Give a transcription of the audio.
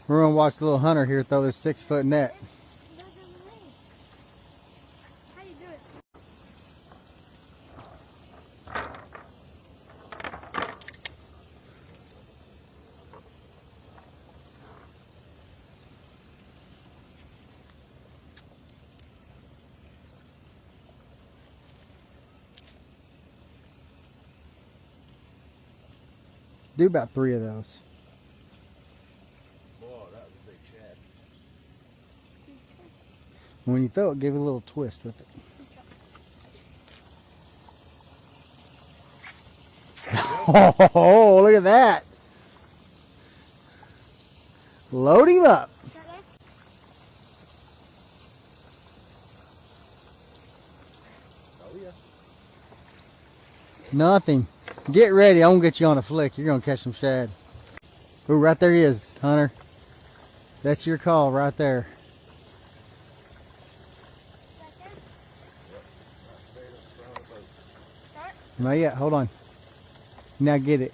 We're gonna watch the little hunter here throw this 6-foot net. How you do it? Do about 3 of those. Boy, that was a big shad. When you throw it, give it a little twist with it. Oh, look at that. Load him up. Oh, yeah. Nothing. Get ready. I'm going to get you on a flick. You're going to catch some shad. Ooh, right there he is, Hunter. That's your call right there. Not yet. Hold on. Now get it.